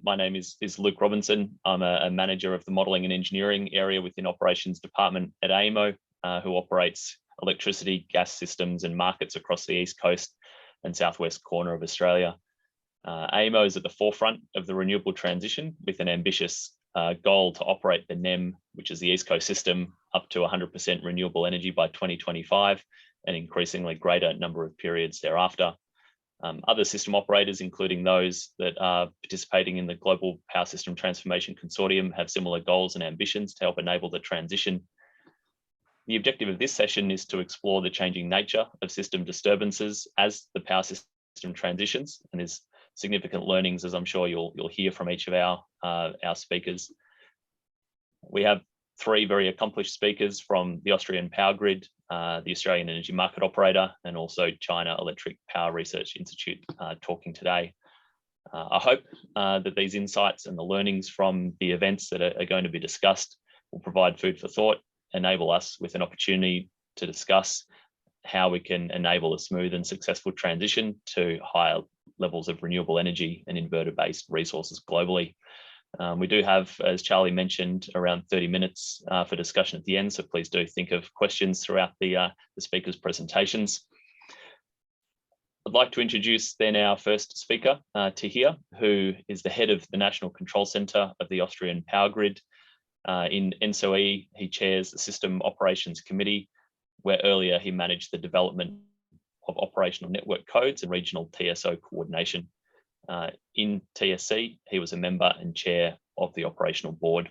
My name is Luke Robinson. I'm a manager of the modelling and engineering area within operations department at AEMO, who operates electricity, gas systems and markets across the east coast and southwest corner of Australia. AEMO is at the forefront of the renewable transition with an ambitious goal to operate the NEM, which is the East Coast system, up to 100% renewable energy by 2025, an increasingly greater number of periods thereafter. Other system operators, including those that are participating in the Global Power System Transformation Consortium, have similar goals and ambitions to help enable the transition. The objective of this session is to explore the changing nature of system disturbances as the power system transitions, and there's significant learnings, as I'm sure you'll hear from each of our speakers. We have three very accomplished speakers from the Austrian Power Grid, the Australian Energy Market Operator, and also China Electric Power Research Institute talking today. I hope that these insights and the learnings from the events that are going to be discussed will provide food for thought, enable us with an opportunity to discuss how we can enable a smooth and successful transition to higher levels of renewable energy and inverter-based resources globally. We do have, as Charlie mentioned, around 30 minutes for discussion at the end, so please do think of questions throughout the speakers' presentations. I'd like to introduce then our first speaker, Tahir, who is the head of the National Control Centre of the Austrian Power Grid. In ENTSO-E, he chairs the System Operations Committee, where earlier he managed the development of operational network codes and regional TSO coordination. In TSC, he was a member and chair of the operational board.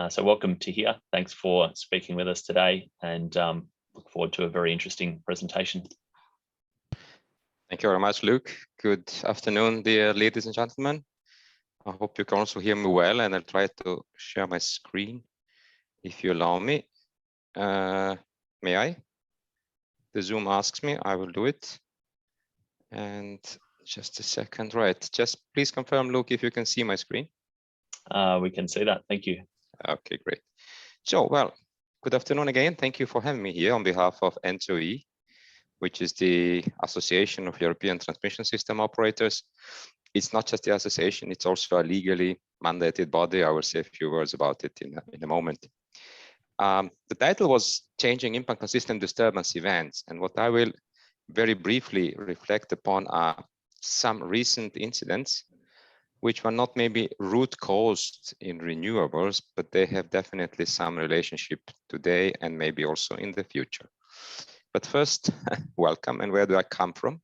So welcome to here. Thanks for speaking with us today, and look forward to a very interesting presentation. Thank you very much, Luke. Good afternoon, dear ladies and gentlemen. I hope you can also hear me well, and I'll try to share my screen if you allow me. May I? The Zoom asks me, I will do it. And just a second, right. Just please confirm, Luke, if you can see my screen. We can see that, thank you. Okay, great. So, well, good afternoon again. Thank you for having me here on behalf of ENTSO-E, which is the Association of European Transmission System Operators. It's not just the association, it's also a legally mandated body. I will say a few words about it in a moment. The title was Changing Impact on System Disturbance Events, and what I will very briefly reflect upon are some recent incidents which were not maybe root caused in renewables, but they have definitely some relationship today and maybe also in the future. But first, welcome, and where do I come from?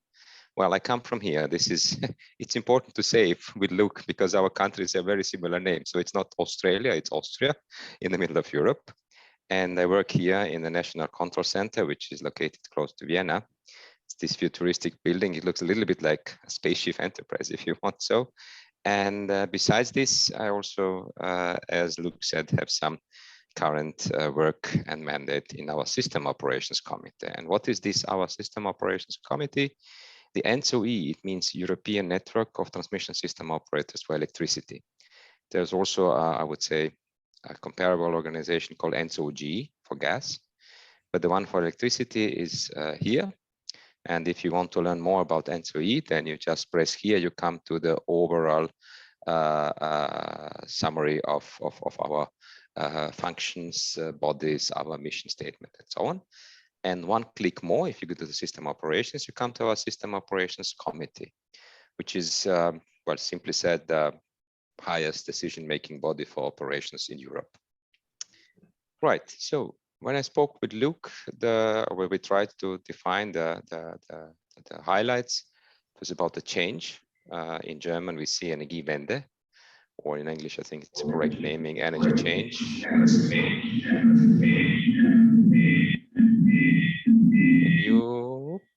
Well, I come from here. This is, it's important to say with Luke, because our countries have very similar names. So it's not Australia, it's Austria in the middle of Europe. And I work here in the National Control Center, which is located close to Vienna. It's this futuristic building. It looks a little bit like a spaceship Enterprise, if you want so. And besides this, I also, as Luke said, have some current work and mandate in our System Operations Committee. And what is this, our System Operations Committee? The ENTSO-E, it means European Network of Transmission System Operators for Electricity. There's also, I would say, a comparable organization called ENTSO-G for gas, but the one for electricity is here. And if you want to learn more about ENTSO-E, then you just press here, you come to the overall summary of our functions, bodies, our mission statement, and so on. And one click more, if you go to the System Operations, you come to our System Operations Committee, which is, well, simply said, the highest decision-making body for operations in Europe. Right, so when I spoke with Luke, where we tried to define the highlights, it was about the change. In German, we see Energiewende, or in English, I think it's correct naming, energy change.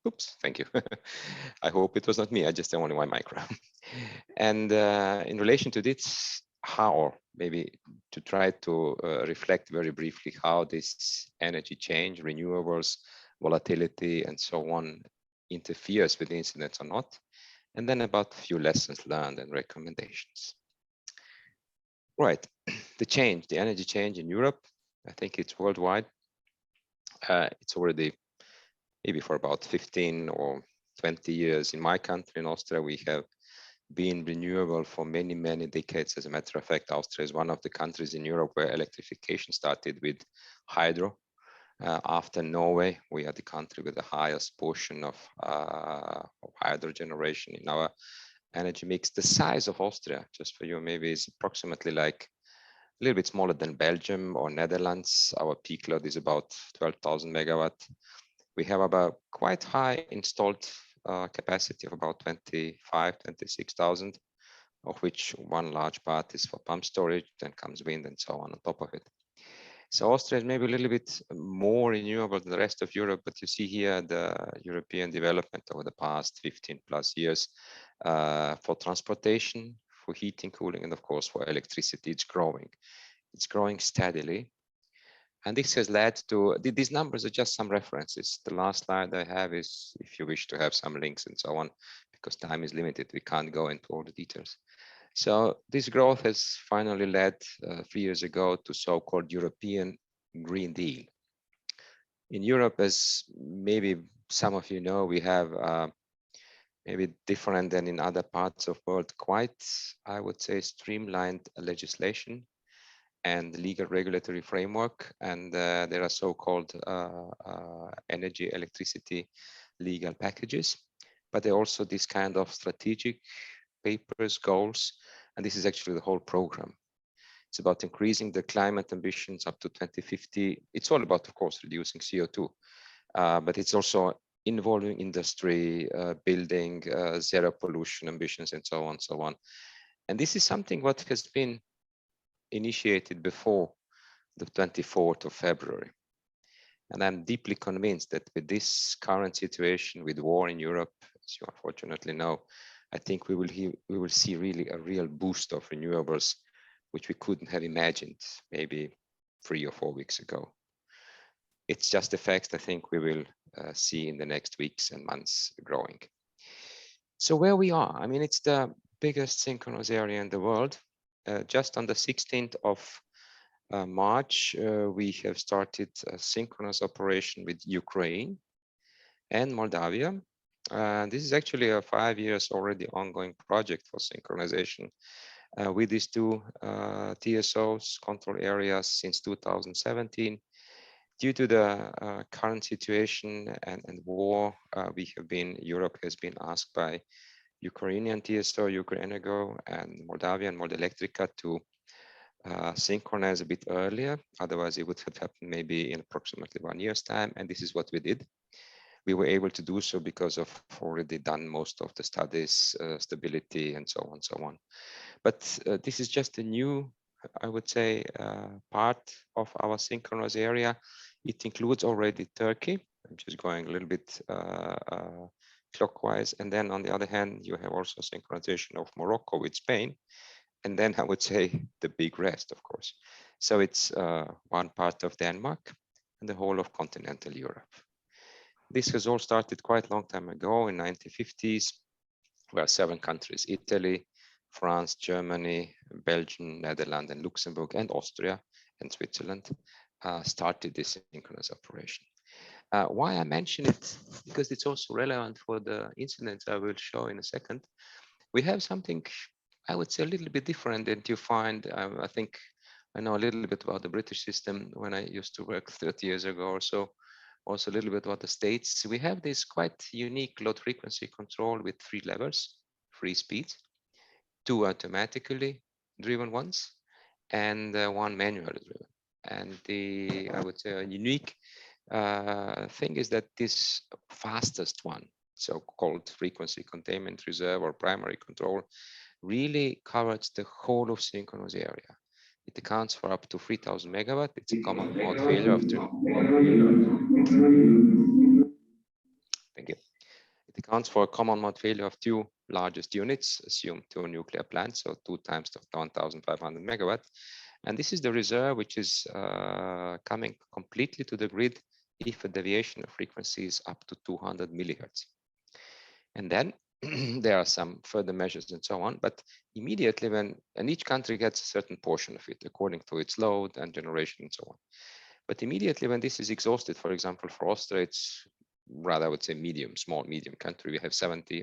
Oops, thank you. I hope it was not me, I just don't want my microphone. And in relation to this, how, maybe to try to reflect very briefly how this energy change, renewables, volatility, and so on interferes with incidents or not, and then about a few lessons learned and recommendations. Right, the change, the energy change in Europe, I think it's worldwide. It's already maybe for about 15 or 20 years in my country, in Austria, we have been renewable for many, many decades. As a matter of fact, Austria is one of the countries in Europe where electrification started with hydro. After Norway, we are the country with the highest portion of hydro generation in our energy mix. The size of Austria, just for you, maybe is approximately like a little bit smaller than Belgium or Netherlands. Our peak load is about 12,000 megawatt. We have about quite high installed capacity of about 26,000, of which one large part is for pump storage, then comes wind and so on top of it. So Austria is maybe a little bit more renewable than the rest of Europe, but you see here the European development over the past 15 plus years for transportation, for heating, cooling, and of course for electricity. It's growing. It's growing steadily. And this has led to, these numbers are just some references. The last slide I have is if you wish to have some links and so on, because time is limited, we can't go into all the details. So this growth has finally led 3 years ago to so-called European Green Deal. In Europe, as maybe some of you know, we have maybe different than in other parts of the world, quite, I would say, streamlined legislation and legal regulatory framework. And there are so-called energy, electricity legal packages, but there are also this kind of strategic papers, goals, and this is actually the whole program. It's about increasing the climate ambitions up to 2050. It's all about, of course, reducing CO2, but it's also involving industry, building zero pollution ambitions, and so on, so on. And this is something what has been initiated before the 24th of February. And I'm deeply convinced that with this current situation, with war in Europe, as you unfortunately know, I think we will see really a real boost of renewables, which we couldn't have imagined maybe 3 or 4 weeks ago. It's just the fact I think we will see in the next weeks and months growing. So where we are, I mean, it's the biggest synchronous area in the world. Just on the 16th of March, we have started a synchronous operation with Ukraine and Moldavia. This is actually a 5 years already ongoing project for synchronization with these two TSOs, control areas, since 2017. Due to the current situation and war, Europe has been asked by Ukrainian TSO, Ukrenergo, and Moldavian Moldelectrica to synchronize a bit earlier. Otherwise, it would have happened maybe in approximately 1 year's time. And this is what we did. We were able to do so because of already done most of the studies, stability, and so on, so on. But this is just a new, I would say, part of our synchronous area. It includes already Turkey. I'm just going a little bit clockwise. And then on the other hand, you have also synchronization of Morocco with Spain. And then I would say the big rest, of course. So it's one part of Denmark and the whole of continental Europe. This has all started quite a long time ago in 1950s, where 7 countries, Italy, France, Germany, Belgium, Netherlands, and Luxembourg, and Austria and Switzerland started this synchronous operation. Why I mention it, because it's also relevant for the incidents I will show in a second. We have something, I would say, a little bit different than you find. I think I know a little bit about the British system when I used to work 30 years ago or so. Also a little bit about the States. We have this quite unique load frequency control with 3 levels, 3 speeds, 2 automatically driven ones, and 1 manually driven. And I would say a unique thing is that this fastest one, so-called frequency containment reserve or primary control, really covers the whole of synchronous area. It accounts for up to 3,000 megawatt. It's a common mode failure of 2. Thank you. It accounts for a common mode failure of 2 largest units, assume 2 nuclear plants, so 2 times the 1,500 megawatt. And this is the reserve which is coming completely to the grid if a deviation of frequency is up to 200 millihertz. And then there are some further measures and so on, but immediately and each country gets a certain portion of it according to its load and generation and so on. But immediately when this is exhausted, for example, for Austria, it's rather, I would say, medium country. We have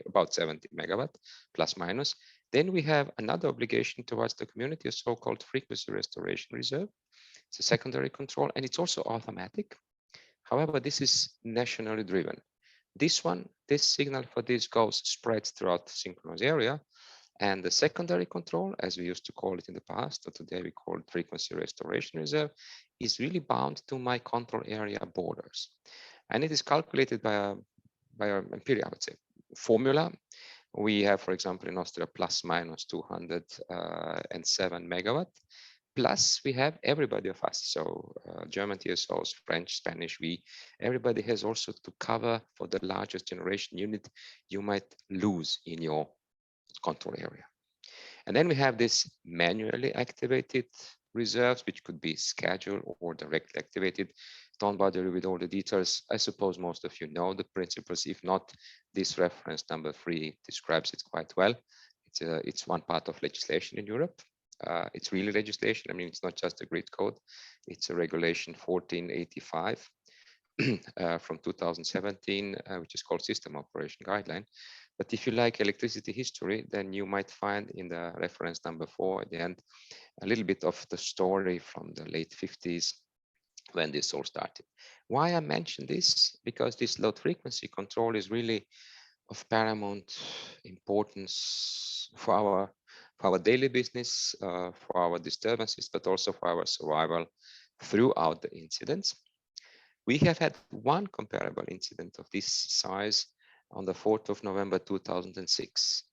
about 70 megawatt plus minus. Then we have another obligation towards the community, a so-called frequency restoration reserve. It's a secondary control, and it's also automatic. However, this is nationally driven. This signal for this goes spreads throughout the synchronous area. And the secondary control, as we used to call it in the past, or today we call it frequency restoration reserve, is really bound to my control area borders. And it is calculated by a empirical, I would say, formula. We have, for example, in Austria, plus minus 207 megawatt. Plus, we have everybody of us. So German TSOs, French, Spanish, everybody has also to cover for the largest generation unit you might lose in your control area. And then we have this manually activated reserves, which could be scheduled or directly activated. Don't bother with all the details. I suppose most of you know the principles. If not, this reference number 3 describes it quite well. It's one part of legislation in Europe. It's really legislation. I mean, it's not just a grid code. It's a regulation 1485 from 2017, which is called System Operation Guideline. But if you like electricity history, then you might find in the reference number 4 at the end, a little bit of the story from the late 50s when this all started. Why I mention this? Because this low frequency control is really of paramount importance for our daily business, for our disturbances, but also for our survival throughout the incidents. We have had one comparable incident of this size on the 4th of November 2006.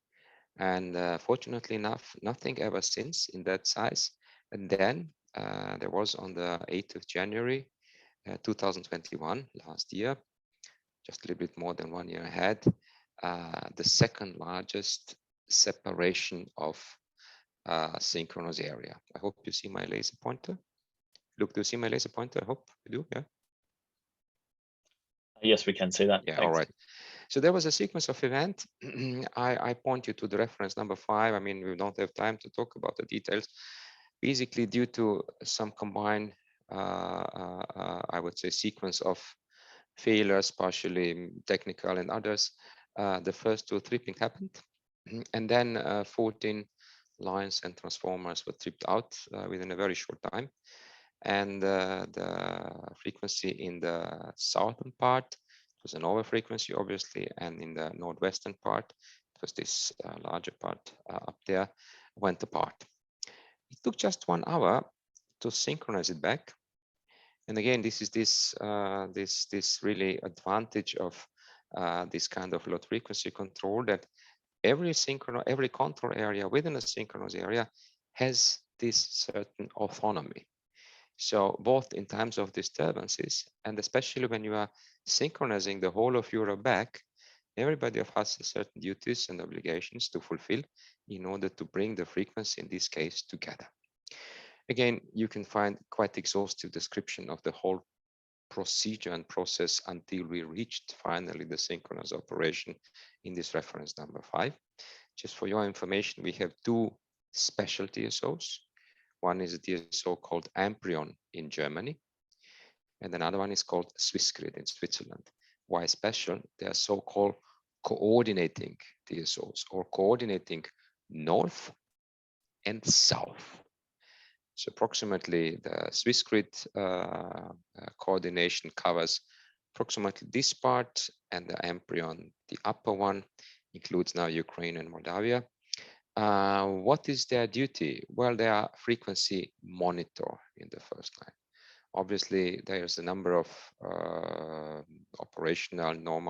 And fortunately enough, nothing ever since in that size. And then there was on the 8th of January 2021, last year, just a little bit more than 1 year ahead, the second largest separation of synchronous area. I hope you see my laser pointer. Luke, do you see my laser pointer? I hope you do, yeah? Yes, we can see that. Yeah, Thanks. all right. So there was a sequence of events. I point you to the reference number 5. I mean, we don't have time to talk about the details. Basically, due to some combined, I would say, sequence of failures, partially technical and others, the first 2 tripping happened. And then 14 lines and transformers were tripped out within a very short time. And the frequency in the southern part was an over frequency, obviously, and in the northwestern part, it was this larger part up there, went apart. It took just 1 hour to synchronize it back. And again, this is this really advantage of this kind of low frequency control, that every control area within a synchronous area has this certain autonomy. So both in terms of disturbances, and especially when you are synchronizing the whole of Europe back, everybody of us has certain duties and obligations to fulfill in order to bring the frequency, in this case, together. Again, you can find quite exhaustive description of the whole procedure and process until we reached finally the synchronous operation in this reference number 5. Just for your information, we have 2 special TSOs. One is a TSO called Amprion in Germany, and another one is called Swissgrid in Switzerland. Why special? They are so-called coordinating TSOs, or coordinating north and south. So approximately the Swissgrid coordination covers approximately this part, and the Amprion, the upper one, includes now Ukraine and Moldavia. What is their duty? Well, they are frequency monitor in the first line. Obviously, there's a number of normal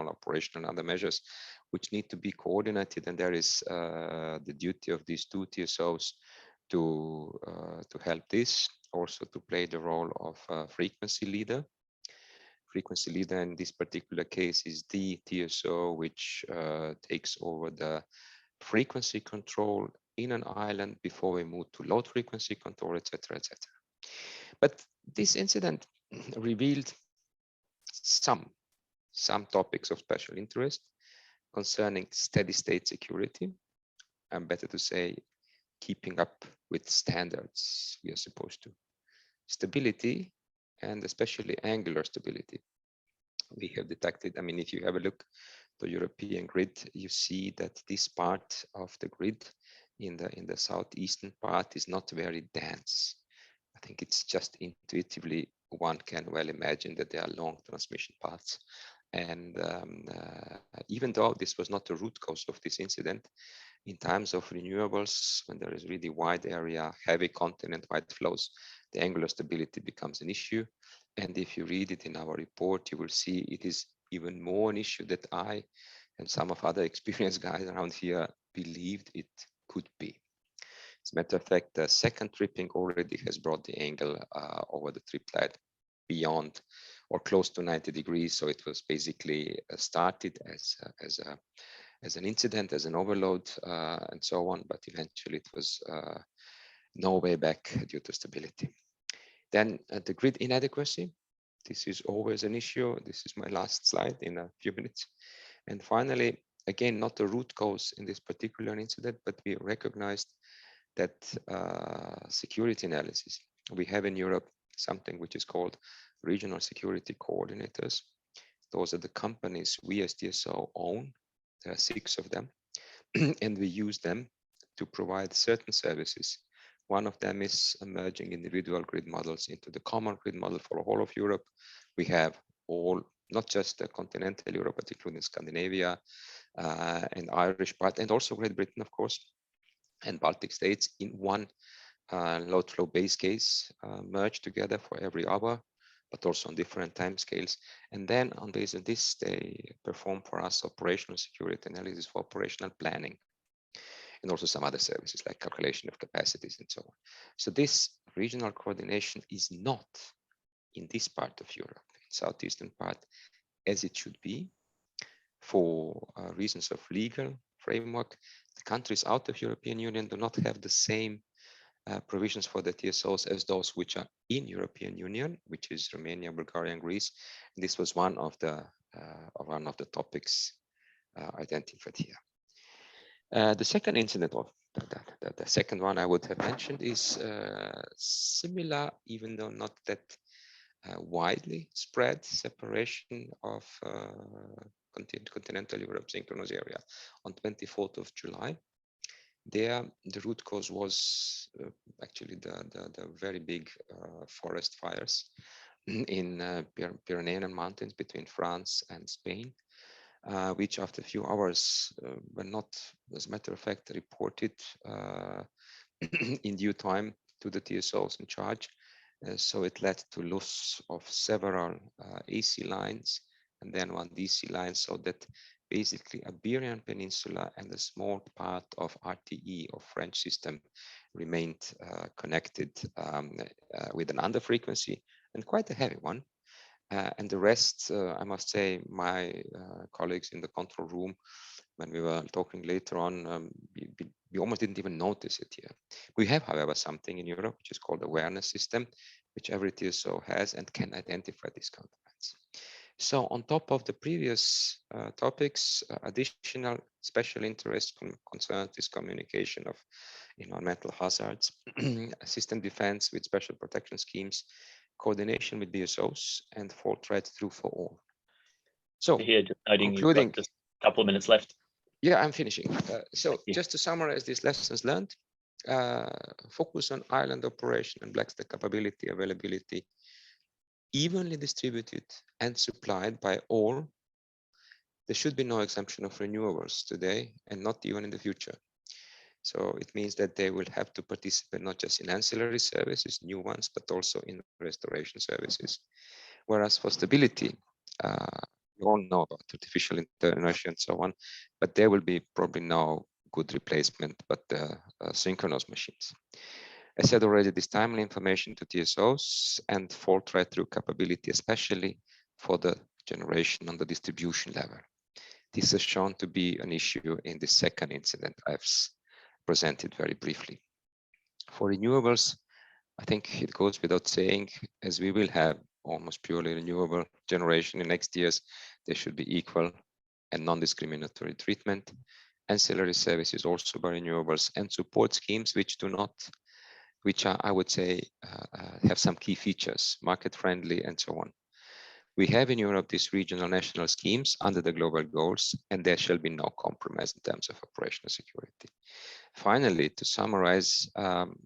operational and other measures which need to be coordinated, and there is the duty of these 2 TSOs to help this, also to play the role of frequency leader. Frequency leader in this particular case is the TSO which takes over the frequency control in an island before we move to low frequency control, etc., etc. But this incident revealed some topics of special interest concerning steady state security, and better to say, keeping up with standards we are supposed to. Stability, and especially angular stability. We have detected, I mean, if you have a look the European grid, you see that this part of the grid in the southeastern part is not very dense. I think it's just intuitively one can well imagine that there are long transmission paths. And even though this was not the root cause of this incident, in times of renewables, when there is really wide area, heavy continent-wide flows, the angular stability becomes an issue. And if you read it in our report, you will see it is even more an issue that I and some of other experienced guys around here believed it could be. As a matter of fact, the second tripping already has brought the angle over the triplet beyond or close to 90 degrees. So it was basically started as an incident, as an overload, and so on. But eventually it was no way back due to stability. Then the grid inadequacy. This is always an issue. This is my last slide in a few minutes. And finally, again, not the root cause in this particular incident, but we recognized that security analysis. We have in Europe something which is called regional security coordinators. Those are the companies we as TSO own. There are 6 of them, and we use them to provide certain services. One of them is merging individual grid models into the common grid model for the whole of Europe. We have all, not just the continental Europe, but including Scandinavia and Irish part, and also Great Britain, of course, and Baltic states in one load flow base case merged together for every hour, but also on different time scales. And then on base of this, they perform for us operational security analysis for operational planning, and also some other services like calculation of capacities and so on. So this regional coordination is not in this part of Europe, southeastern part, as it should be for reasons of legal framework. The countries out of European Union do not have the same provisions for the TSOs as those which are in European Union, which is Romania, Bulgaria, and Greece. And this was one of the topics identified here. The second incident, or the second one I would have mentioned, is similar, even though not that widely spread, separation of continental Europe synchronous area on 24th of July. There, the root cause was actually the very big forest fires in Pyrenean mountains between France and Spain, which after a few hours were not, as a matter of fact, reported in due time to the TSOs in charge. So it led to loss of several AC lines and then one DC line, so that basically Iberian Peninsula and a small part of RTE, or French system, remained connected with an under frequency, and quite a heavy one. And the rest, I must say, my colleagues in the control room, when we were talking later on, we almost didn't even notice it here. We have, however, something in Europe which is called awareness system, which every TSO has and can identify these counterparts. So on top of the previous topics, additional special interest concerns this communication of environmental hazards, system defense with special protection schemes, coordination with DSOs, and fault threat through for all. So Here, just noting concluding, you've got just a couple of minutes left. Yeah, I'm finishing. So just to summarize these lessons learned, focus on island operation and black stack capability, availability, evenly distributed and supplied by all. There should be no exemption of renewables today and not even in the future. So it means that they will have to participate not just in ancillary services, new ones, but also in restoration services. Whereas for stability, you all know about artificial inertia and so on, but there will be probably no good replacement, but synchronous machines. I said already, this timely information to TSOs and fault threat through capability, especially for the generation on the distribution level. This has shown to be an issue in the second incident I've presented very briefly. For renewables, I think it goes without saying, as we will have almost purely renewable generation in next years, there should be equal and non-discriminatory treatment. Ancillary services also by renewables, and support schemes which do not, which are, I would say, have some key features, market friendly and so on. We have in Europe these regional national schemes under the global goals, and there shall be no compromise in terms of operational security. Finally, to summarize,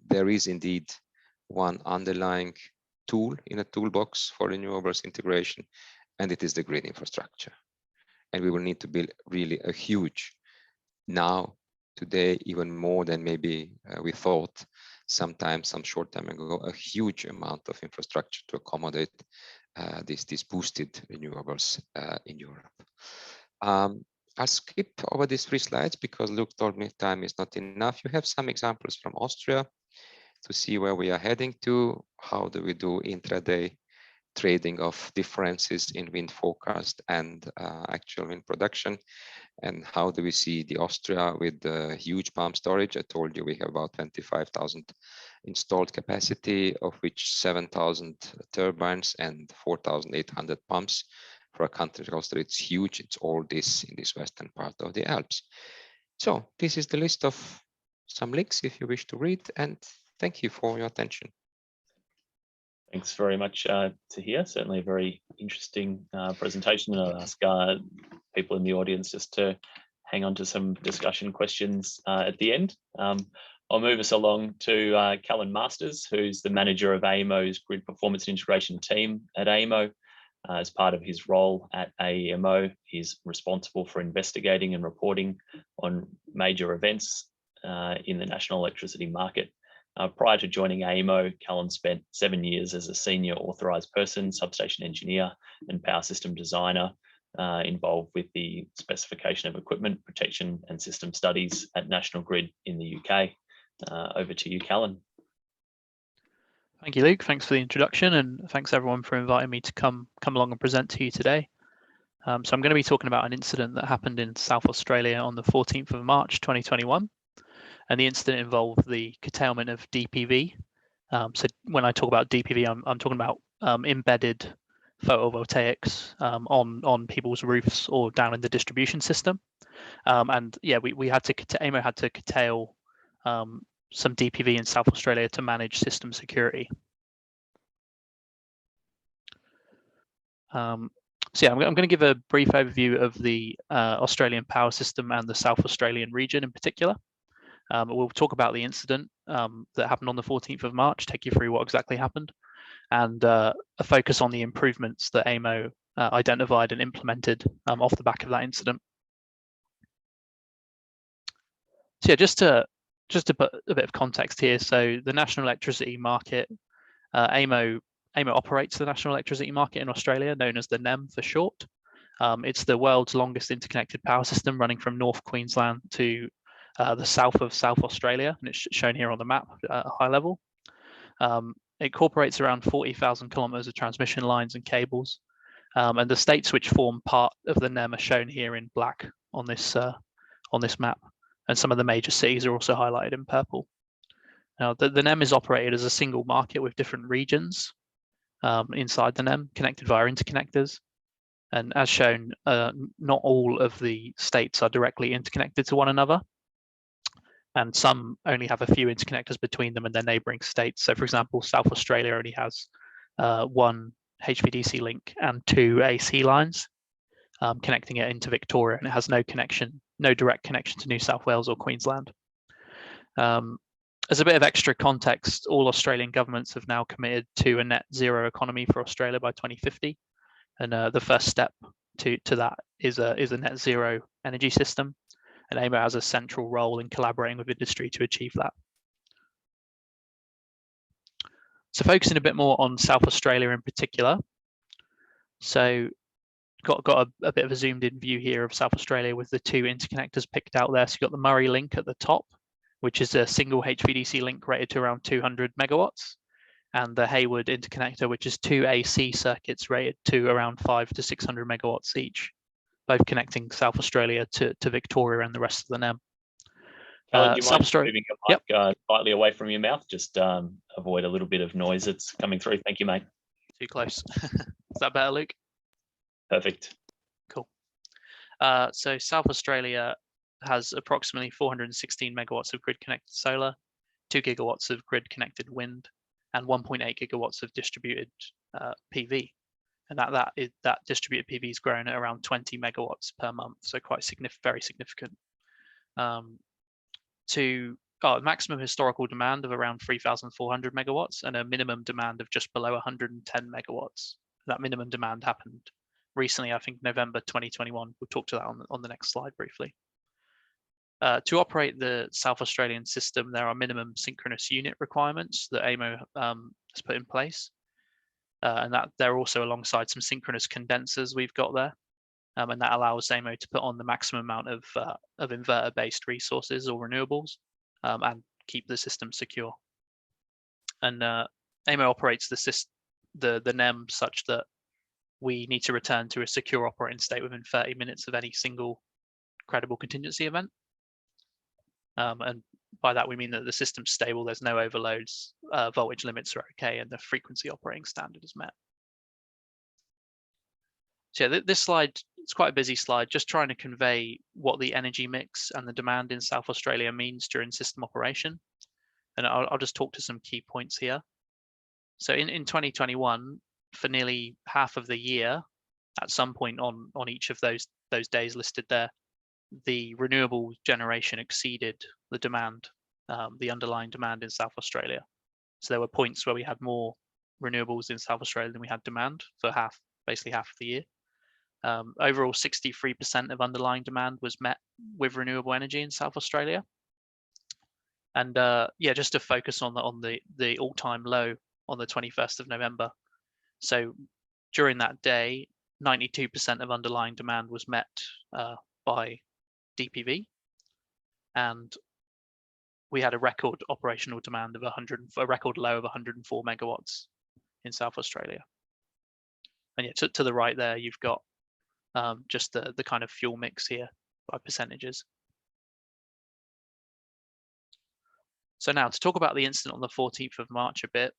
there is indeed one underlying tool in a toolbox for renewables integration, and it is the grid infrastructure. And we will need to build really a huge, now, today, even more than maybe we thought some short time ago, a huge amount of infrastructure to accommodate these boosted renewables in Europe. I'll skip over these 3 slides because Luke told me time is not enough. You have some examples from Austria to see where we are heading to. How do we do intraday trading of differences in wind forecast and actual wind production? And how do we see the Austria with the huge pump storage? I told you we have about 25,000 installed capacity, of which 7,000 turbines and 4,800 pumps. For a country like Austria, it's huge. It's all this in this western part of the Alps. So this is the list of some links if you wish to read, and thank you for your attention. Thanks very much, Tahir. Certainly a very interesting presentation. And I'll ask people in the audience just to hang on to some discussion questions at the end. I'll move us along to Callan Masters, who's the manager of AEMO's Grid Performance and Integration team at AEMO. As part of his role at AEMO, he's responsible for investigating and reporting on major events in the national electricity market. Prior to joining AEMO, Callan spent 7 years as a senior authorised person, substation engineer and power system designer involved with the specification of equipment, protection and system studies at National Grid in the UK. Over to you, Callan. Thank you, Luke. Thanks for the introduction, and thanks everyone for inviting me to come along and present to you today. So I'm going to be talking about an incident that happened in South Australia on the 14th of March 2021. And the incident involved the curtailment of DPV. So when I talk about DPV, I'm talking about embedded photovoltaics on people's roofs or down in the distribution system. And yeah, we had to, AEMO had to curtail some DPV in South Australia to manage system security. So yeah, I'm going to give a brief overview of the Australian power system and the South Australian region in particular. We'll talk about the incident that happened on the 14th of March, take you through what exactly happened, and a focus on the improvements that AEMO identified and implemented off the back of that incident. So yeah, just to put a bit of context here, so the national electricity market, AEMO operates the national electricity market in Australia, known as the NEM for short. It's the world's longest interconnected power system, running from North Queensland to the south of South Australia, and it's shown here on the map at a high level. It incorporates around 40,000 kilometers of transmission lines and cables, and the states which form part of the NEM are shown here in black on this map. And some of the major cities are also highlighted in purple. Now, the NEM is operated as a single market with different regions inside the NEM, connected via interconnectors. And as shown, not all of the states are directly interconnected to one another. And some only have a few interconnectors between them and their neighbouring states. So, for example, South Australia only has one HVDC link and 2 AC lines connecting it into Victoria, and it has no direct connection to New South Wales or Queensland. As a bit of extra context, all Australian governments have now committed to a net zero economy for Australia by 2050, and the first step to that is a net zero energy system, and AEMO has a central role in collaborating with industry to achieve that. So focusing a bit more on South Australia in particular, so got a bit of a zoomed in view here of South Australia with the 2 interconnectors picked out there. So you've got the Murray link at the top, which is a single HVDC link rated to around 200 megawatts, and the Hayward interconnector, which is 2 AC circuits rated to around 500 to 600 megawatts each, both connecting South Australia to Victoria and the rest of the NEM. Callan, do you mind moving your mic slightly away from your mouth? Just avoid a little bit of noise that's coming through. Thank you, mate. Too close. Is that better, Luke? Perfect. Cool. So South Australia has approximately 416 megawatts of grid-connected solar, 2 gigawatts of grid-connected wind, and 1.8 gigawatts of distributed PV. and that distributed PV is growing at around 20 megawatts per month, so quite very significant. To maximum historical demand of around 3,400 megawatts and a minimum demand of just below 110 megawatts. That minimum demand happened recently, I think November 2021. We'll talk to that on the next slide briefly. To operate the South Australian system, there are minimum synchronous unit requirements that AEMO has put in place. And that they're also alongside some synchronous condensers we've got there. And that allows AEMO to put on the maximum amount of inverter-based resources or renewables and keep the system secure. And AEMO operates the NEM such that we need to return to a secure operating state within 30 minutes of any single credible contingency event. And by that, we mean that the system's stable, there's no overloads, voltage limits are okay, and the frequency operating standard is met. So yeah, this slide, it's quite a busy slide, just trying to convey what the energy mix and the demand in South Australia means during system operation. And I'll just talk to some key points here. So in 2021, for nearly half of the year, at some point on each of those days listed there, the renewable generation exceeded the demand, the underlying demand in South Australia. So there were points where we had more renewables in South Australia than we had demand for basically half of the year. Overall, 63% of underlying demand was met with renewable energy in South Australia. And yeah, just to focus on the all-time low on the 21st of November. So during that day, 92% of underlying demand was met by DPV, and we had a record operational demand of a record low of 104 megawatts in South Australia. And yeah, to the right there, you've got just the kind of fuel mix here by percentages. So now to talk about the incident on the 14th of March a bit,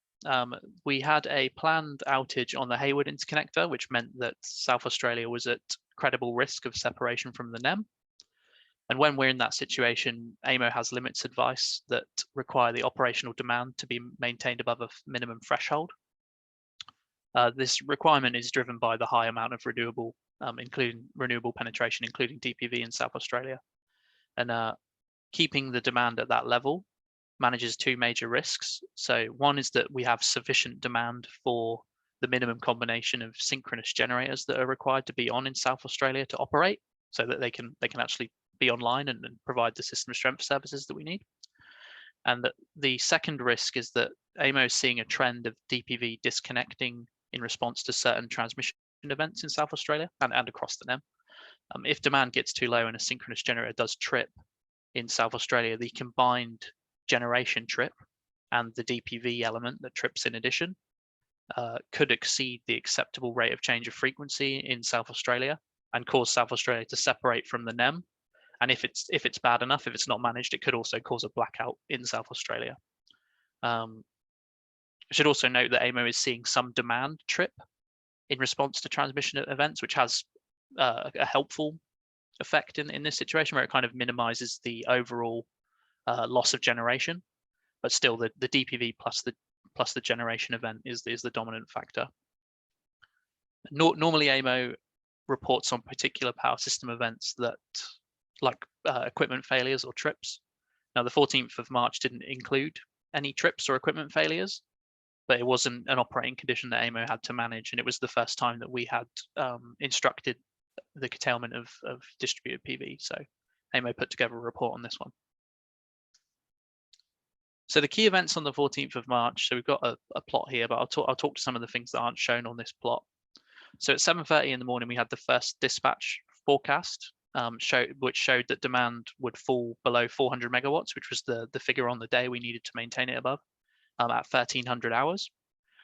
we had a planned outage on the Hayward interconnector, which meant that South Australia was at credible risk of separation from the NEM. And when we're in that situation, AEMO has limits advice that require the operational demand to be maintained above a minimum threshold. This requirement is driven by the high amount of renewable, including renewable penetration, including DPV in South Australia. And keeping the demand at that level manages two major risks. So one is that we have sufficient demand for the minimum combination of synchronous generators that are required to be on in South Australia to operate, so that they can actually be online and provide the system strength services that we need. And the second risk is that AEMO is seeing a trend of DPV disconnecting in response to certain transmission events in South Australia and across the NEM. If demand gets too low and a synchronous generator does trip in South Australia, the combined generation trip and the DPV element that trips in addition could exceed the acceptable rate of change of frequency in South Australia and cause South Australia to separate from the NEM. And if it's bad enough, if it's not managed, it could also cause a blackout in South Australia. I should also note that AEMO is seeing some demand trip in response to transmission events, which has a helpful effect in this situation, where it kind of minimizes the overall loss of generation, but still the DPV plus the generation event is the dominant factor. Normally AEMO reports on particular power system events that like equipment failures or trips. Now the 14th of March didn't include any trips or equipment failures, but it wasn't an operating condition that AEMO had to manage, and it was the first time that we had instructed the curtailment of distributed PV. So AEMO put together a report on this one. So the key events on the 14th of March, so we've got a plot here, but I'll talk to some of the things that aren't shown on this plot. So at 7:30 in the morning, we had the first dispatch forecast, which showed that demand would fall below 400 megawatts, which was the figure on the day we needed to maintain it above, at 1300 hours.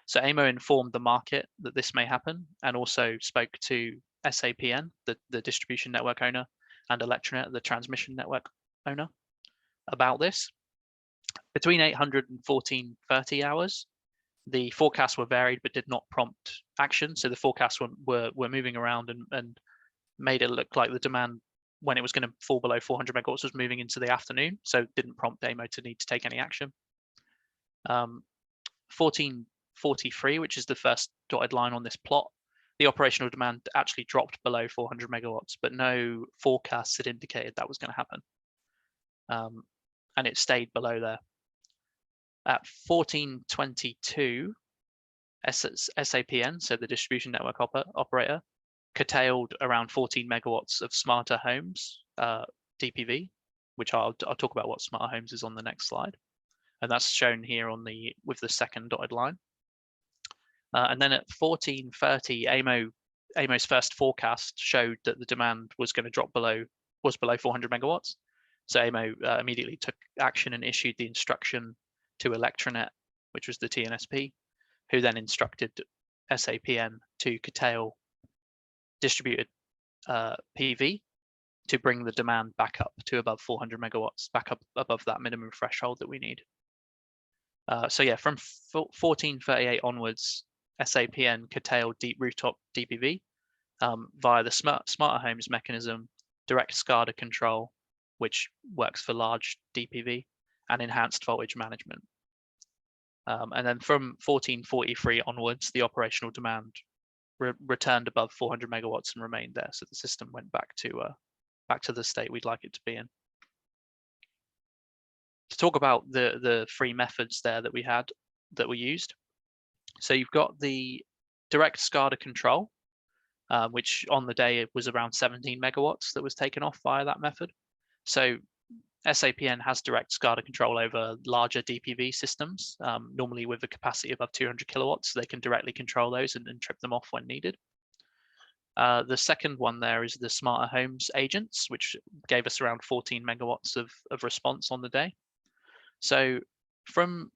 So AEMO informed the market that this may happen, and also spoke to SAPN, the distribution network owner, and Electronet, the transmission network owner, about this. Between 800 and 1430 hours, the forecasts were varied but did not prompt action. So the forecasts were moving around and made it look like the demand, when it was going to fall below 400 megawatts, was moving into the afternoon. So it didn't prompt AEMO to need to take any action. 1443, which is the first dotted line on this plot, the operational demand actually dropped below 400 megawatts, but no forecasts had indicated that was going to happen. And it stayed below there. At 1422, SAPN, so the distribution network operator, curtailed around 14 megawatts of smarter homes DPV, which I'll talk about what smarter homes is on the next slide, and that's shown here on with the second dotted line. And then at 1430, AEMO's first forecast showed that the demand was going to drop below 400 megawatts. So AEMO immediately took action and issued the instruction to Electronet, which was the TNSP, who then instructed SAPN to curtail distributed PV to bring the demand back up to above 400 megawatts, back up above that minimum threshold that we need. So yeah, from 1438 onwards, SAPN curtailed deep rooftop DPV via the smarter homes mechanism, direct SCADA control, which works for large DPV, and enhanced voltage management. And then from 1443 onwards, the operational demand returned above 400 megawatts and remained there. So the system went back to the state we'd like it to be in. To talk about the three methods there that we used. So you've got the direct SCADA control, which on the day it was around 17 megawatts that was taken off via that method. So SAPN has direct SCADA control over larger DPV systems, normally with a capacity above 200 kilowatts. So they can directly control those and trip them off when needed. The second one there is the smarter homes agents, which gave us around 14 megawatts of response on the day. So from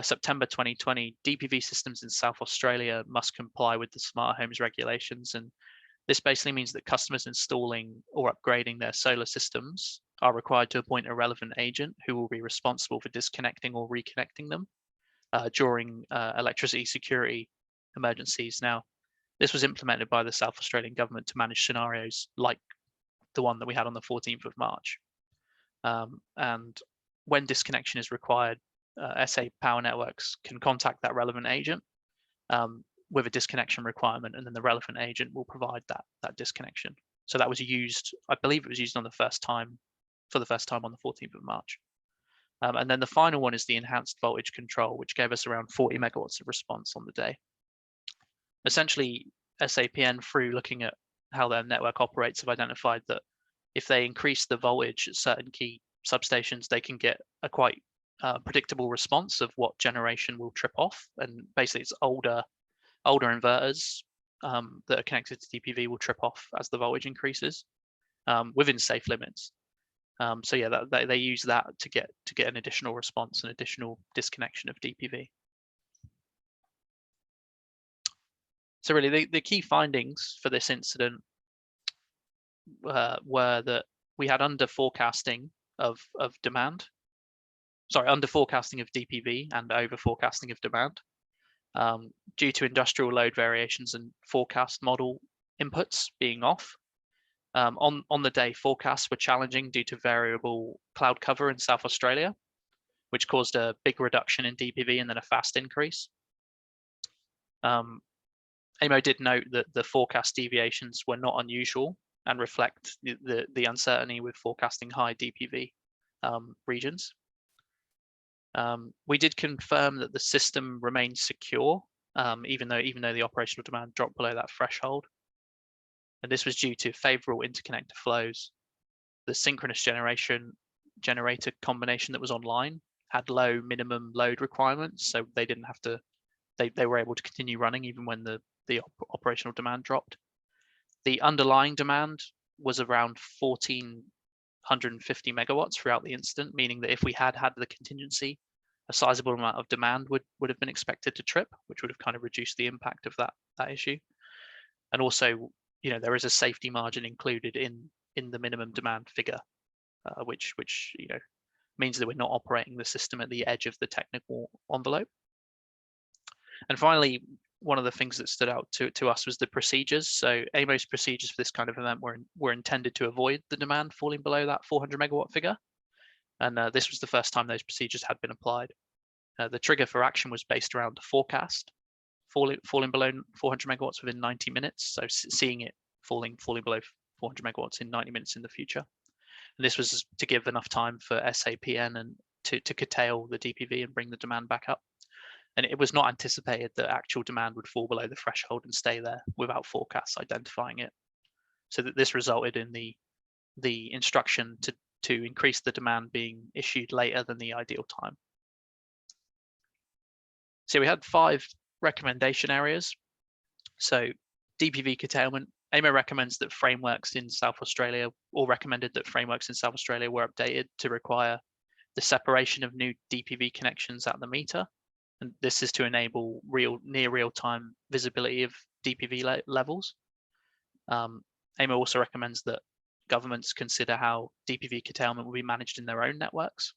September 2020, DPV systems in South Australia must comply with the smart homes regulations. And this basically means that customers installing or upgrading their solar systems are required to appoint a relevant agent who will be responsible for disconnecting or reconnecting them during electricity security emergencies. Now, this was implemented by the South Australian government to manage scenarios like the one that we had on the 14th of March. And when disconnection is required, SA Power Networks can contact that relevant agent with a disconnection requirement, and then the relevant agent will provide that disconnection. So that was used, I believe it was used for the first time on the 14th of March. And then the final one is the enhanced voltage control, which gave us around 40 megawatts of response on the day. Essentially, SAPN, through looking at how their network operates, have identified that if they increase the voltage at certain key substations, they can get a quite predictable response of what generation will trip off. And basically, it's older inverters that are connected to DPV will trip off as the voltage increases within safe limits. So yeah, they use that to get an additional response, an additional disconnection of DPV. So really, the key findings for this incident were that we had under forecasting of demand. Sorry, under forecasting of DPV and over forecasting of demand due to industrial load variations and forecast model inputs being off. On the day, forecasts were challenging due to variable cloud cover in South Australia, which caused a big reduction in DPV and then a fast increase. AEMO did note that the forecast deviations were not unusual and reflect the uncertainty with forecasting high DPV regions. We did confirm that the system remained secure, even though the operational demand dropped below that threshold. And this was due to favorable interconnector flows. The synchronous generator combination that was online had low minimum load requirements, so they didn't have to. They were able to continue running even when the operational demand dropped. The underlying demand was around 1,450 megawatts throughout the incident, meaning that if we had the contingency, a sizable amount of demand would have been expected to trip, which would have kind of reduced the impact of that issue. And also, there is a safety margin included in the minimum demand figure, which means that we're not operating the system at the edge of the technical envelope. And finally, one of the things that stood out to us was the procedures. So AEMO's procedures for this kind of event were intended to avoid the demand falling below that 400 megawatt figure. And this was the first time those procedures had been applied. The trigger for action was based around the forecast. falling below 400 megawatts within 90 minutes. So seeing it falling below 400 megawatts in 90 minutes in the future. And this was to give enough time for SAPN and to curtail the DPV and bring the demand back up. And it was not anticipated that actual demand would fall below the threshold and stay there without forecasts identifying it. So that this resulted in the instruction to increase the demand being issued later than the ideal time. So we had 5 recommendation areas. So DPV curtailment, AEMO recommends that frameworks in South Australia, or recommended that frameworks in South Australia were updated to require the separation of new DPV connections at the meter. And this is to enable near real-time visibility of DPV levels. AEMO also recommends that governments consider how DPV curtailment will be managed in their own networks.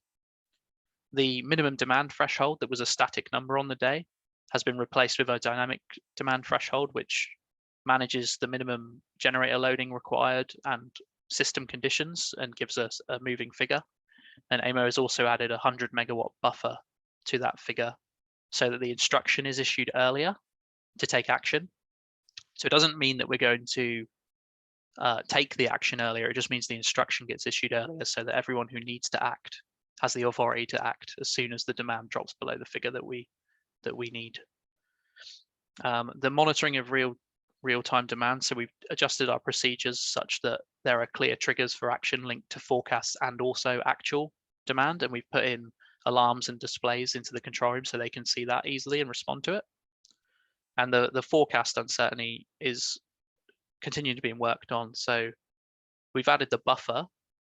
The minimum demand threshold that was a static number on the day has been replaced with a dynamic demand threshold, which manages the minimum generator loading required and system conditions and gives us a moving figure. And AEMO has also added a 100 megawatt buffer to that figure so that the instruction is issued earlier to take action. So it doesn't mean that we're going to take the action earlier. It just means the instruction gets issued earlier so that everyone who needs to act has the authority to act as soon as the demand drops below the figure that we need. The monitoring of real-time demand. So we've adjusted our procedures such that there are clear triggers for action linked to forecasts and also actual demand. And we've put in alarms and displays into the control room so they can see that easily and respond to it. And the forecast uncertainty is continuing to be worked on. So we've added the buffer,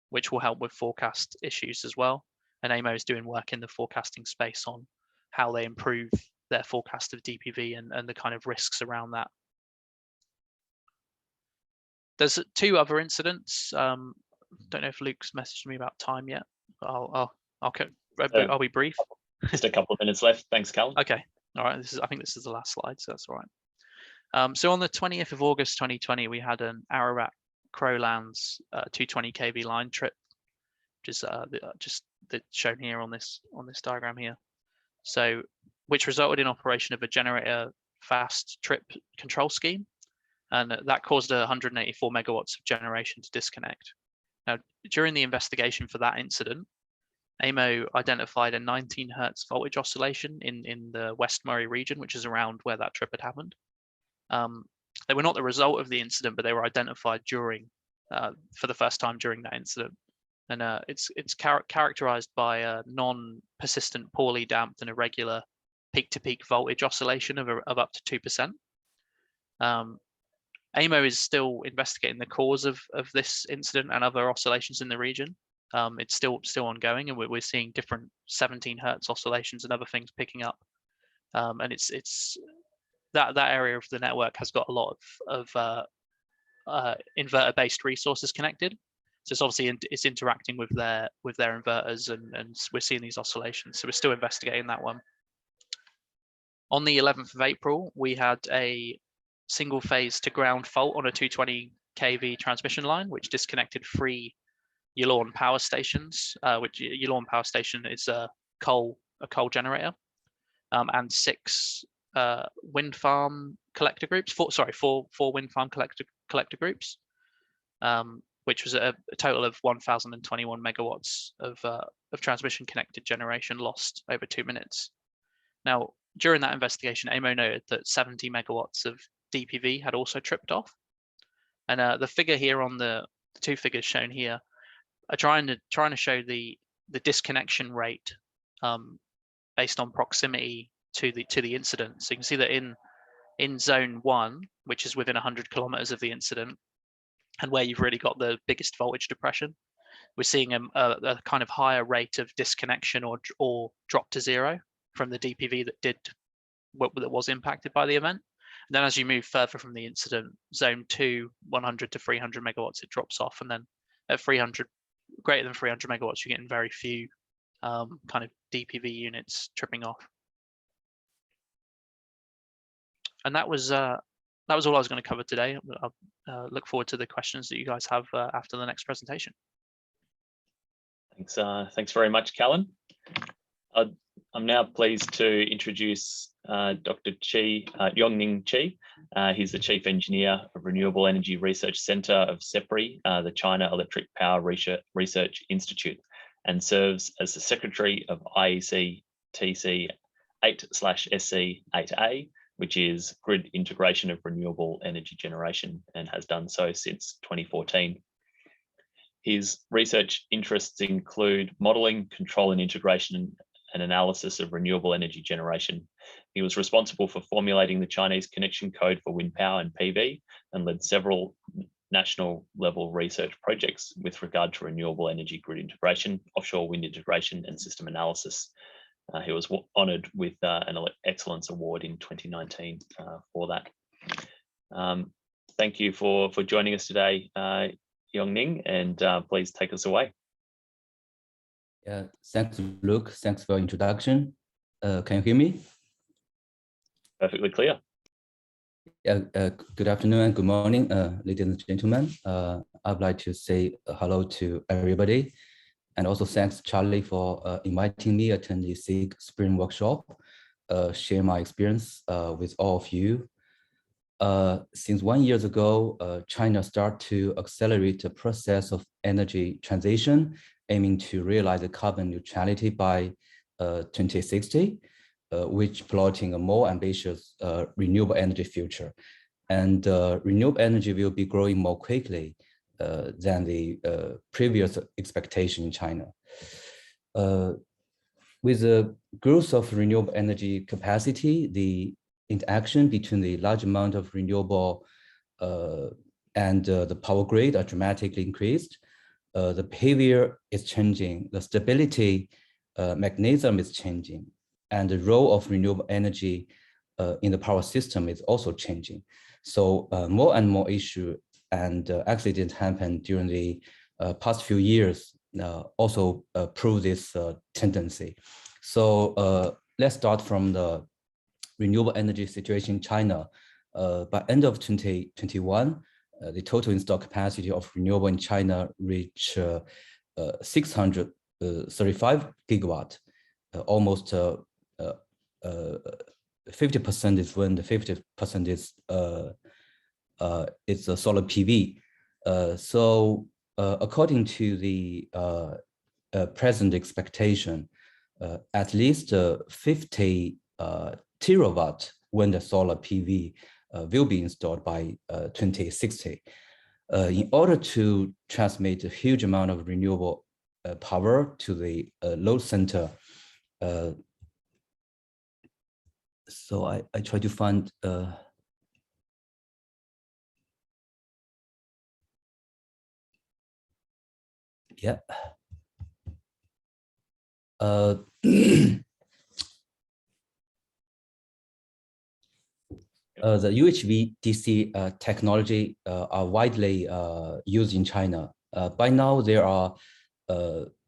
which will help with forecast issues as well. And AEMO is doing work in the forecasting space on how they improve their forecast of DPV and the kind of risks around that. There's 2 other incidents. Don't know if Luke's messaged me about time yet. I'll be brief. Just a couple of minutes left. Thanks, Callan. Okay. All right. I think this is the last slide, so that's all right. So on the 20th of August 2020, we had an Ararat Crowlands 220 kV line trip, which is just shown here on this diagram here. So which resulted in operation of a generator fast trip control scheme, and that caused 184 megawatts of generation to disconnect. Now, during the investigation for that incident, AEMO identified a 19 hertz voltage oscillation in the West Murray region, which is around where that trip had happened. They were not the result of the incident, but they were identified for the first time during that incident. And it's characterized by a non-persistent, poorly damped and irregular peak-to-peak voltage oscillation of up to 2%. AEMO is still investigating the cause of this incident and other oscillations in the region. It's still ongoing, and we're seeing different 17 hertz oscillations and other things picking up. And it's that area of the network has got a lot of inverter-based resources connected. So it's obviously it's interacting with their inverters, and we're seeing these oscillations. So we're still investigating that one. On the 11th of April, we had a single phase to ground fault on a 220 kV transmission line, which disconnected 3 Yongning power stations, which Yongning power station is a coal generator, and 6 wind farm collector groups. 4 wind farm collector groups, which was a total of 1,021 megawatts of transmission connected generation lost over 2 minutes. Now, during that investigation, AEMO noted that 70 megawatts of DPV had also tripped off. And the figure here on the 2 figures shown here are trying to show the disconnection rate based on proximity to the incident. So you can see that in zone 1, which is within 100 kilometers of the incident, and where you've really got the biggest voltage depression, we're seeing a kind of higher rate of disconnection or drop to 0 from the DPV that was impacted by the event. And then as you move further from the incident, zone 2, 100 to 300 megawatts, it drops off, and then at greater than 300 megawatts, you're getting very few kind of DPV units tripping off. And that was all I was going to cover today. I'll look forward to the questions that you guys have after the next presentation. Thanks very much, Callan. I'd I'm now pleased to introduce Dr. Yongning Qi. He's the Chief Engineer of Renewable Energy Research Center of CEPRI, the China Electric Power Research Institute, and serves as the Secretary of IEC TC 8/SC8A, which is Grid Integration of Renewable Energy Generation, and has done so since 2014. His research interests include modelling, control and integration and analysis of renewable energy generation. He was responsible for formulating the Chinese connection code for wind power and PV, and led several national level research projects with regard to renewable energy grid integration, offshore wind integration and system analysis. He was honoured with an Excellence Award in 2019 for that. Thank you for joining us today, Yongning, and please take us away. Yeah, thanks, Luke. Thanks for introduction. Can you hear me? Perfectly clear. Yeah, good afternoon and good morning, ladies and gentlemen. I'd like to say hello to everybody. And also thanks, Charlie, for inviting me to attend the SIG Spring Workshop, share my experience with all of you. Since 1 year ago, China started to accelerate the process of energy transition, aiming to realize the carbon neutrality by 2060, which plotting a more ambitious renewable energy future. And renewable energy will be growing more quickly than the previous expectation in China. With the growth of renewable energy capacity, the interaction between the large amount of renewable and the power grid are dramatically increased. The behavior is changing, the stability mechanism is changing, and the role of renewable energy in the power system is also changing. So more and more issues and accidents happen during the past few years also prove this tendency. So let's start from the renewable energy situation in China. By end of 2021, the total installed capacity of renewable in China reached 635 gigawatt, almost 50% is wind, 50% is it's a solar PV. So according to the present expectation, at least 50 terawatt wind and solar PV will be installed by 2060. In order to transmit a huge amount of renewable power to the load center, so I try to find yeah. The UHVDC technology are widely used in China. By now, there are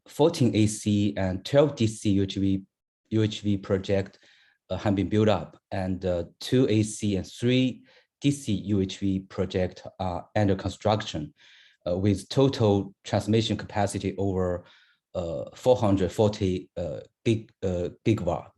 14 AC and 12 DC UHV projects have been built up, and 2 AC and 3 DC UHV projects are under construction, with total transmission capacity over 440 gigawatt.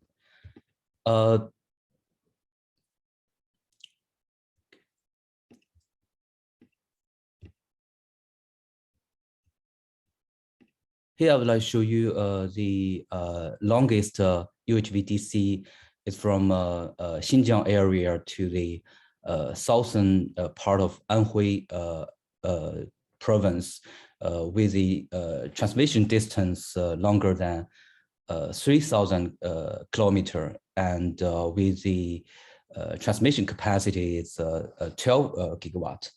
Here I would like to show you the longest UHVDC is from Xinjiang area to the southern part of Anhui province, with the transmission distance longer than 3,000 kilometers, and with the transmission capacity is 12 gigawatt.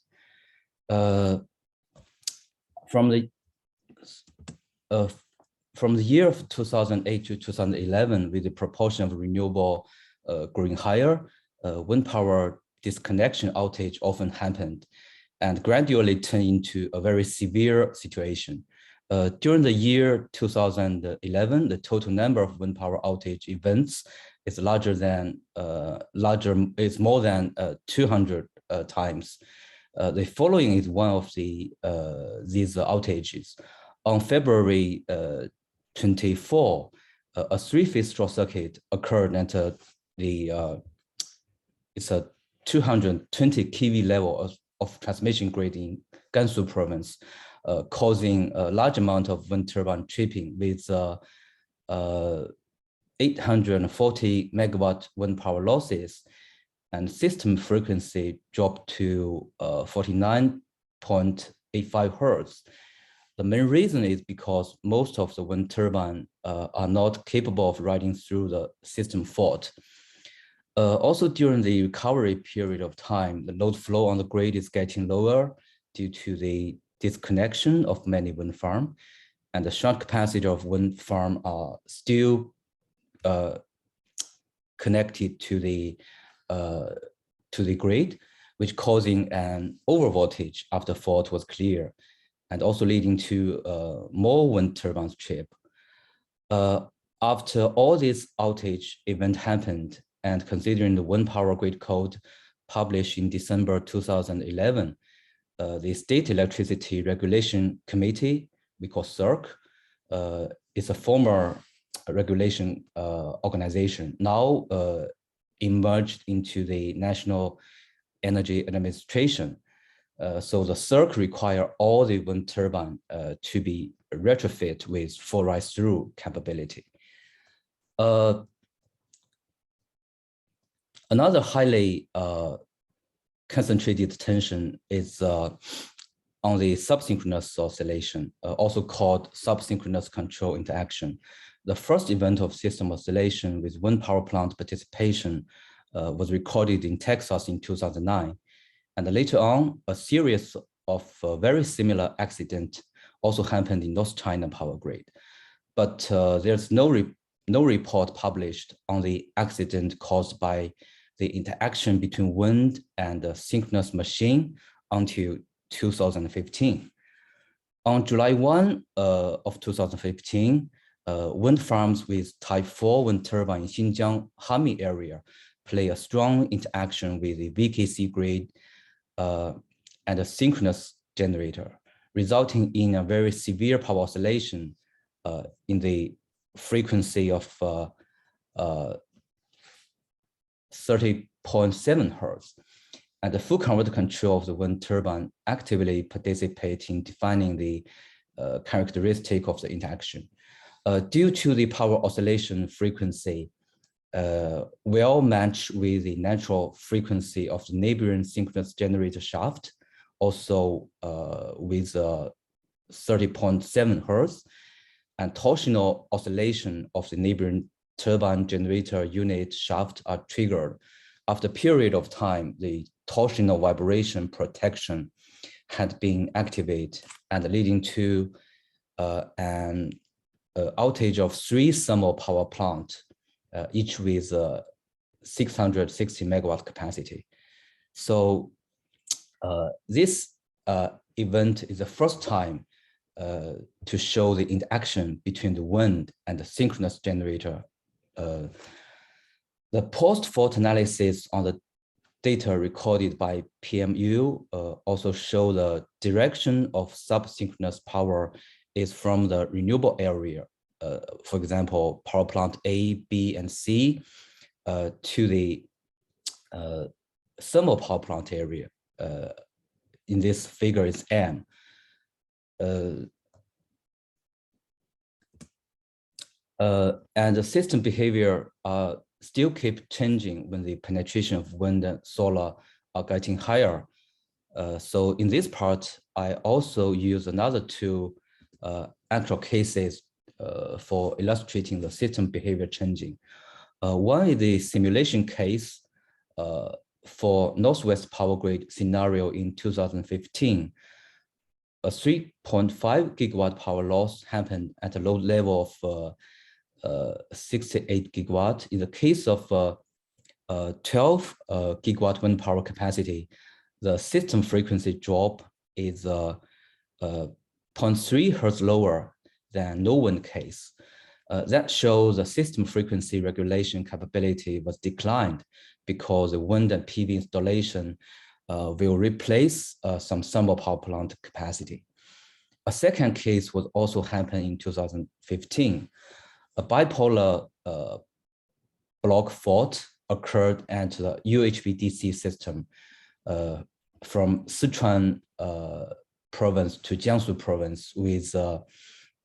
From the year of 2008 to 2011, with the proportion of renewable growing higher, wind power disconnection outage often happened and gradually turned into a very severe situation. During the year 2011, the total number of wind power outage events is more than 200 times. The following is one of these outages. On February 24, a three-phase short circuit occurred at it's a 220 kV level of transmission grid in Gansu province, causing a large amount of wind turbine tripping with 840 megawatt wind power losses, and system frequency dropped to 49.85 hertz. The main reason is because most of the wind turbines are not capable of riding through the system fault. Also, during the recovery period of time, the load flow on the grid is getting lower due to the disconnection of many wind farms, and the shunt capacity of wind farm are still connected to the grid, which causing an overvoltage after fault was clear, and also leading to more wind turbines trip. After all this outage event happened, and considering the wind power grid code published in December 2011, the State Electricity Regulation Committee, we call CERC, is a former regulation organization, now emerged into the National Energy Administration. So the CERC require all the wind turbine to be retrofit with full rise-through capability. Another highly concentrated attention is on the subsynchronous oscillation, also called subsynchronous control interaction. The first event of system oscillation with wind power plant participation was recorded in Texas in 2009. And later on, a series of very similar accidents also happened in North China power grid. But there's no report published on the accident caused by the interaction between wind and the synchronous machine until 2015. On July 1 of 2015, wind farms with type 4 wind turbine in Xinjiang Hami area play a strong interaction with the VKC grid and a synchronous generator, resulting in a very severe power oscillation in the frequency of 30.7 hertz. And the full converter control of the wind turbine actively participate in defining the characteristic of the interaction. Due to the power oscillation frequency well matched with the natural frequency of the neighboring synchronous generator shaft, also with 30.7 hertz, and torsional oscillation of the neighboring turbine generator unit shaft are triggered. After a period of time, the torsional vibration protection had been activated and leading to an outage of 3 thermal power plants, each with 660 megawatt capacity. So this event is the first time to show the interaction between the wind and the synchronous generator. The post-fault analysis on the data recorded by PMU also show the direction of subsynchronous power is from the renewable area. For example, power plant A, B, and C to the thermal power plant area. In this figure is M. And the system behavior still keep changing when the penetration of wind and solar are getting higher. So in this part, I also use another two actual cases for illustrating the system behavior changing. One is the simulation case for Northwest Power Grid scenario in 2015. A 3.5 gigawatt power loss happened at a load level of 68 gigawatt. In the case of 12 gigawatt wind power capacity, the system frequency drop is 0.3 hertz lower than no wind case. That shows the system frequency regulation capability was declined because the wind and PV installation will replace some thermal power plant capacity. A second case was also happened in 2015. a bipolar block fault occurred at the UHVDC system from Sichuan province to Jiangsu province with the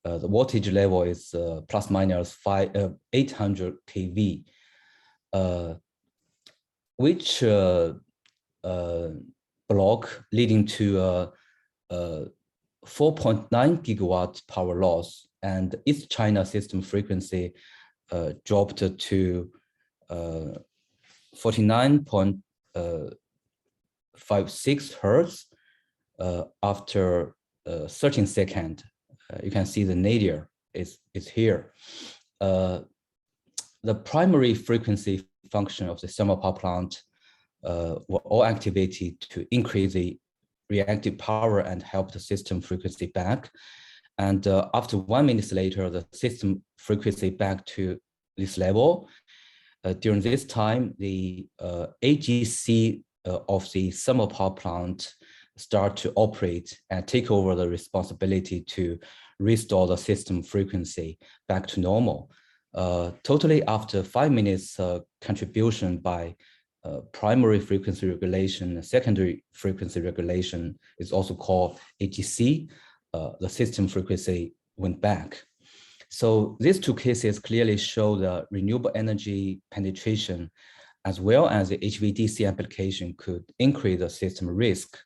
voltage level is plus minus 800 kV, which block leading to 4.9 gigawatt power loss, and East China system frequency dropped to 49.56 hertz after 13 seconds. You can see the nadir is here. The primary frequency function of the thermal power plant were all activated to increase the reactive power and help the system frequency back. And after 1 minute later, the system frequency back to this level. During this time, the AGC of the thermal power plant start to operate and take over the responsibility to restore the system frequency back to normal. Totally after 5 minutes contribution by primary frequency regulation, secondary frequency regulation is also called AGC, the system frequency went back. So these two cases clearly show the renewable energy penetration as well as the HVDC application could increase the system risk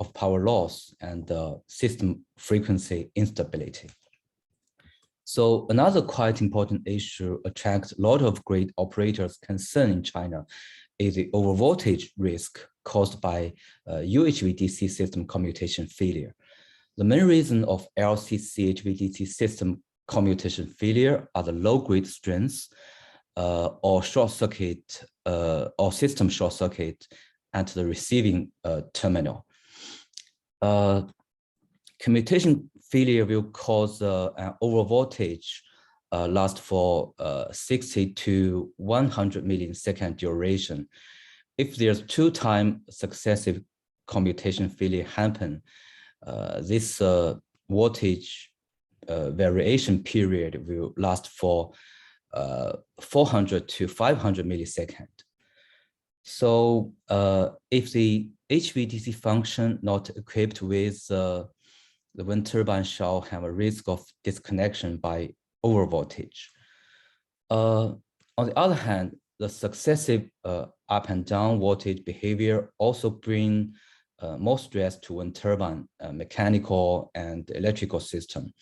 of power loss and system frequency instability. So another quite important issue attracts a lot of grid operators' concern in China is the overvoltage risk caused by UHVDC system commutation failure. The main reason of LCC HVDC system commutation failure are the low grid strengths or short circuit or system short circuit at the receiving terminal. Commutation failure will cause an overvoltage last for 60 to 100 millisecond duration. If there's 2-time successive commutation failure happen, this voltage variation period will last for 400 to 500 milliseconds. So if the HVDC function not equipped with the wind turbine shall have a risk of disconnection by overvoltage. On the other hand, the successive up and down voltage behavior also bring more stress to wind turbine mechanical and electrical system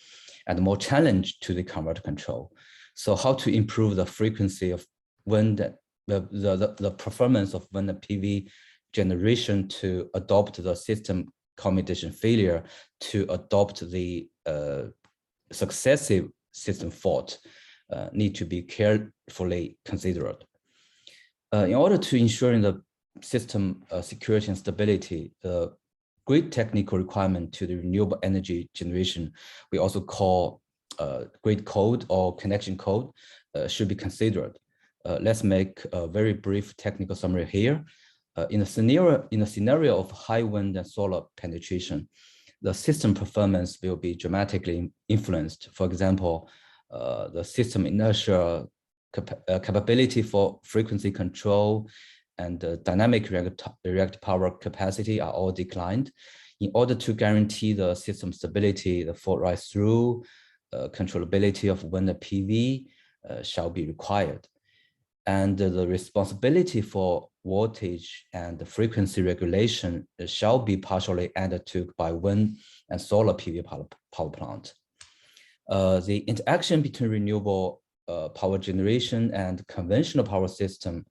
and more challenge to the converter control. So how to improve the frequency of wind, the performance of wind PV generation to adopt the system commutation failure to adopt the successive system fault need to be carefully considered. In order to ensure the system security and stability, the grid technical requirement to the renewable energy generation, we also call grid code or connection code, should be considered. Let's make a very brief technical summary here. In a scenario of high wind and solar penetration, the system performance will be dramatically influenced. For example, the system inertia capability for frequency control and dynamic reactive power capacity are all declined. In order to guarantee the system stability, the fault rise through controllability of wind PV shall be required. And the responsibility for voltage and the frequency regulation shall be partially undertook by wind and solar PV power plant. The interaction between renewable power generation and conventional power system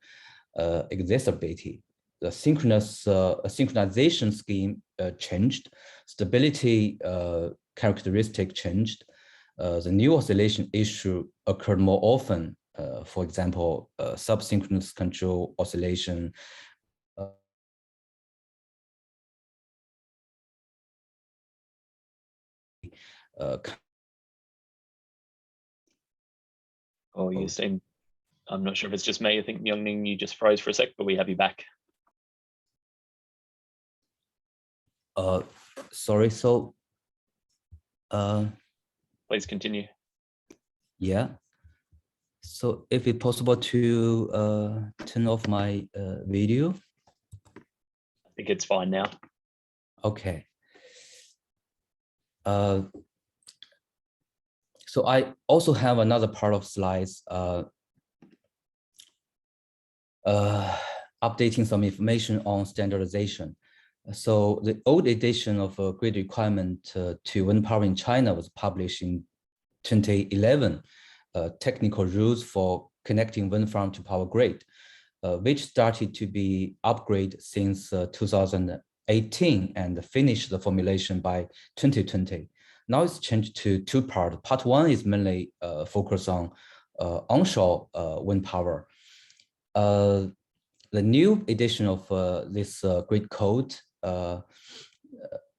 exacerbated. The synchronization scheme changed, stability characteristic changed. The new oscillation issue occurred more often. For example, subsynchronous control oscillation. You seem, I'm not sure if it's just me. I think Yongning, you just froze for a sec, but we have you back. Sorry, so. Please continue. Yeah. So if it's possible to turn off my video. I think it's fine now. Okay. So I also have another part of slides updating some information on standardization. So the old edition of a grid requirement to wind power in China was published in 2011, technical rules for connecting wind farm to power grid, which started to be upgraded since 2018 and finished the formulation by 2020. Now it's changed to two parts. Part one is mainly focused on onshore wind power. The new edition of this grid code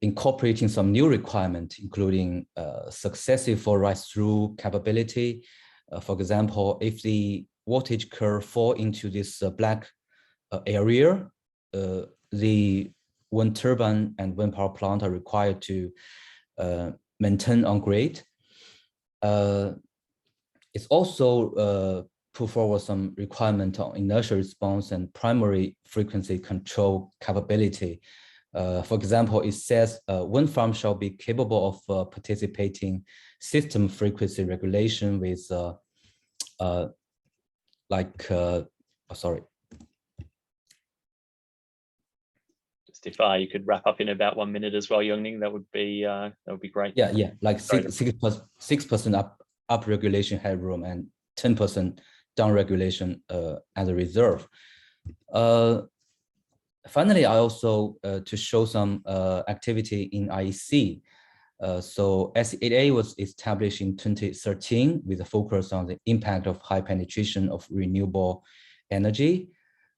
incorporating some new requirements, including successive for rise-through capability. For example, if the voltage curve fall into this black area, the wind turbine and wind power plant are required to maintain on grid. It's also put forward some requirement on inertial response and primary frequency control capability. For example, it says wind farm shall be capable of participating system frequency regulation with sorry. Just if you could wrap up in about 1 minute as well, Yongning, that would be great. Yeah, like 6% up regulation headroom and 10% down regulation as a reserve. Finally, I also to show some activity in IEC. So S8A was established in 2013 with a focus on the impact of high penetration of renewable energy.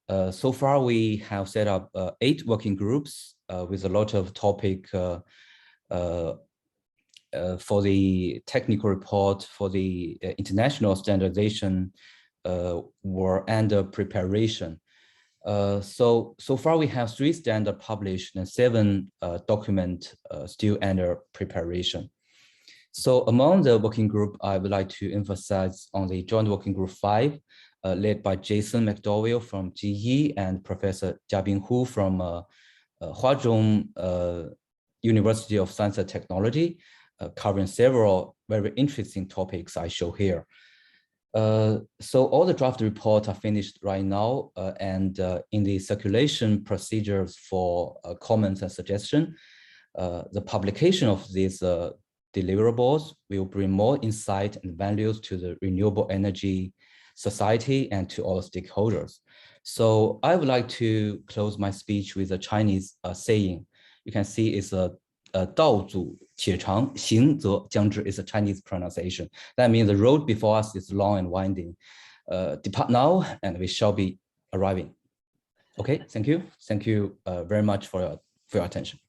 So far, we have set up 8 working groups with a lot of topic for the technical report, for the international standardization were under preparation. So far we have 3 standards published and 7 documents still under preparation. So among the working group, I would like to emphasize on the joint working group 5, led by Jason McDowell from GE and Professor Jiabing Hu from Huazhong University of Science and Technology, covering several very interesting topics I show here. So all the draft reports are finished right now and in the circulation procedures for comments and suggestions. The publication of these deliverables will bring more insight and values to the renewable energy society and to all stakeholders. So I would like to close my speech with a Chinese saying. You can see it's a 道阻且长，行则将至 is a Chinese pronunciation. That means the road before us is long and winding. Depart now and we shall be arriving. Okay, thank you. Thank you very much for your attention.